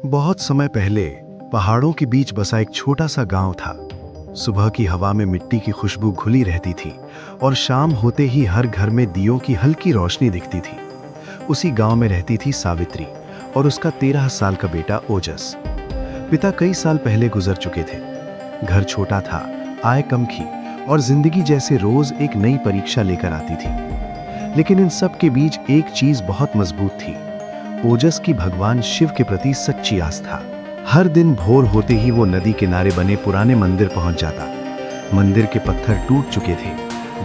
बहुत समय पहले पहाड़ों के बीच बसा एक छोटा सा गांव था। सुबह की हवा में मिट्टी की खुशबू घुली रहती थी और शाम होते ही हर घर में दियों की हल्की रोशनी दिखती थी। उसी गांव में रहती थी सावित्री और उसका 13 साल का बेटा ओजस। पिता कई साल पहले गुजर चुके थे। घर छोटा था, आय कम थी और जिंदगी जैसे रोज एक नई परीक्षा लेकर आती थी। लेकिन इन सब के बीच एक चीज बहुत मजबूत थी, ओजस की भगवान शिव के प्रति सच्ची आस्था। हर दिन भोर होते ही वो नदी किनारे बने पुराने मंदिर पहुंच जाता। मंदिर के पत्थर टूट चुके थे,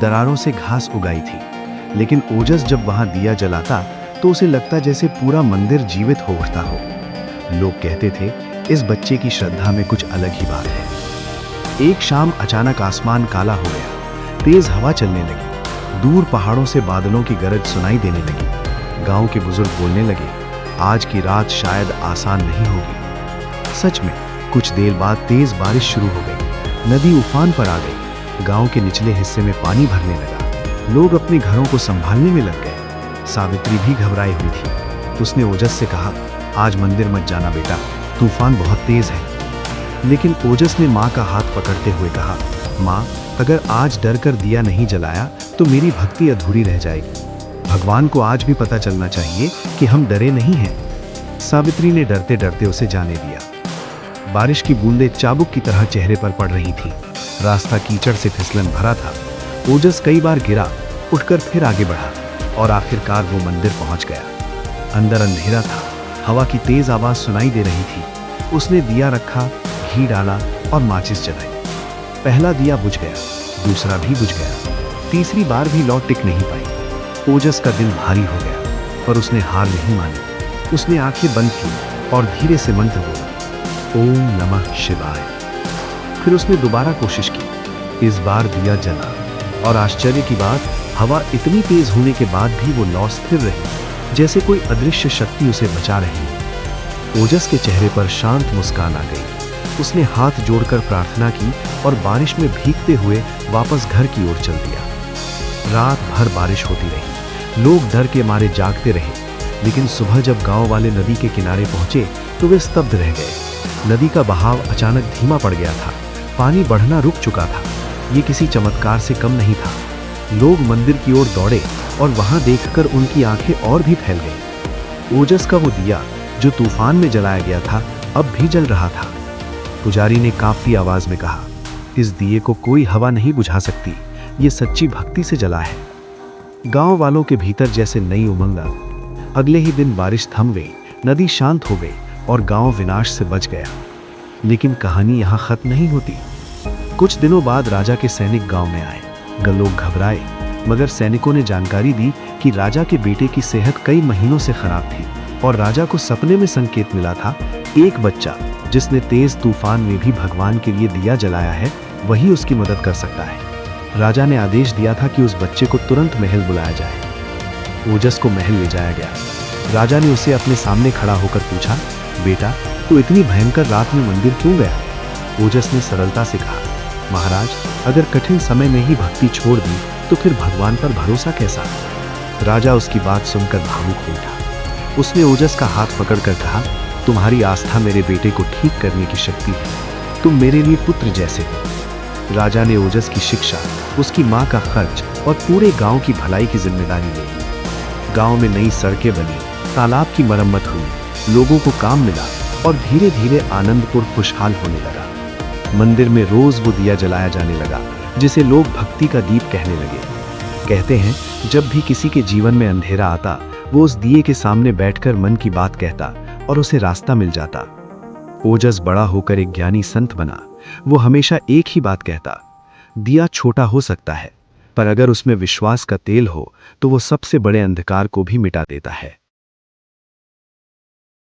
दरारों से घास उगाई थी, लेकिन ओजस जब वहां दिया जलाता तो उसे लगता जैसे पूरा मंदिर जीवित हो उठता हो। लोग कहते थे, इस बच्चे की श्रद्धा में कुछ अलग ही बात है। एक शाम अचानक आसमान काला हो गया, तेज हवा चलने लगी, दूर पहाड़ों से बादलों की गरज सुनाई देने लगी। गांव के बुजुर्ग बोलने लगे, आज की रात शायद आसान नहीं होगी। सच में कुछ देर बाद तेज बारिश शुरू हो गई, नदी उफान पर आ गई, गांव के निचले हिस्से में पानी भरने लगा। लोग अपने घरों को संभालने में लग गए। सावित्री भी घबराई हुई थी। उसने ओजस से कहा, आज मंदिर मत जाना बेटा, तूफान बहुत तेज है। लेकिन ओजस ने माँ का हाथ पकड़ते हुए कहा, माँ, अगर आज डर कर दिया नहीं जलाया तो मेरी भक्ति अधूरी रह जाएगी। भगवान को आज भी पता चलना चाहिए कि हम डरे नहीं हैं। सावित्री ने डरते डरते उसे जाने दिया। बारिश की बूंदें चाबुक की तरह चेहरे पर पड़ रही थी। रास्ता कीचड़ से फिसलन भरा था। ओजस कई बार गिरा, उठकर फिर आगे बढ़ा और आखिरकार वो मंदिर पहुंच गया। अंदर अंधेरा था, हवा की तेज आवाज सुनाई दे रही थी। उसने दिया रखा, घी डाला और माचिस जलाई। पहला दिया बुझ गया, दूसरा भी बुझ गया, तीसरी बार भी लौ टिक नहीं पाई। ओजस का दिल भारी हो गया, पर उसने हार नहीं मानी। उसने आंखें बंद की और धीरे से मंत्र बोला, ओम नमः शिवाय। फिर उसने दोबारा कोशिश की। इस बार दिया जला और आश्चर्य की बात, हवा इतनी तेज होने के बाद भी वो लौ स्थिर रही, जैसे कोई अदृश्य शक्ति उसे बचा रही है। ओजस के चेहरे पर शांत मुस्कान आ गई। उसने हाथ जोड़कर प्रार्थना की और बारिश में भीगते हुए वापस घर की ओर चल दिया। रात भर बारिश होती रही, लोग डर के मारे जागते रहे। लेकिन सुबह जब गांव वाले नदी के किनारे पहुंचे तो वे स्तब्ध रह गए। नदी का बहाव अचानक धीमा पड़ गया था, पानी बढ़ना रुक चुका था। ये किसी चमत्कार से कम नहीं था। लोग मंदिर की ओर दौड़े और वहां देखकर उनकी आंखें और भी फैल गईं। ओजस का वो दिया जो तूफान में जलाया गया था, अब भी जल रहा था। पुजारी ने कांपती आवाज में कहा, इस दिए को कोई हवा नहीं बुझा सकती, ये सच्ची भक्ति से जला है। गांव वालों के भीतर जैसे नई उमंग आ गई। अगले ही दिन बारिश थम गई, नदी शांत हो गई और गांव विनाश से बच गया। लेकिन कहानी यहां खत्म नहीं होती। कुछ दिनों बाद राजा के सैनिक गांव में आए। लोग घबराए, मगर सैनिकों ने जानकारी दी कि राजा के बेटे की सेहत कई महीनों से खराब थी और राजा को सपने में संकेत मिला था, एक बच्चा जिसने तेज तूफान में भी भगवान के लिए दिया जलाया है, वही उसकी मदद कर सकता है। राजा ने आदेश दिया था कि उस बच्चे को तुरंत महल बुलाया जाए। ओजस को महल ले जाया गया। राजा ने उसे अपने सामने खड़ा होकर पूछा, बेटा, तू इतनी भयंकर रात में मंदिर क्यों गया? ओजस ने सरलता से कहा, महाराज, अगर कठिन समय में ही भक्ति छोड़ दी तो फिर भगवान पर भरोसा कैसा? राजा उसकी बात सुनकर भावुक हो उठा। उसने ओजस का हाथ पकड़कर कहा, तुम्हारी आस्था मेरे बेटे को ठीक करने की शक्ति है। तुम मेरे लिए पुत्र जैसे हो। राजा ने ओजस की शिक्षा, उसकी माँ का खर्च और पूरे गांव की भलाई की जिम्मेदारी ली। गांव में नई सड़कें बनी, तालाब की मरम्मत हुई, लोगों को काम मिला और धीरे धीरे आनंदपुर खुशहाल होने लगा। मंदिर में रोज वो दिया जलाया जाने लगा, जिसे लोग भक्ति का दीप कहने लगे। कहते हैं, जब भी किसी के जीवन में अंधेरा आता, वो उस दिए के सामने बैठकर मन की बात कहता और उसे रास्ता मिल जाता। ओजस बड़ा होकर एक ज्ञानी संत बना। वो हमेशा एक ही बात कहता, दिया छोटा हो सकता है, पर अगर उसमें विश्वास का तेल हो तो वो सबसे बड़े अंधकार को भी मिटा देता है।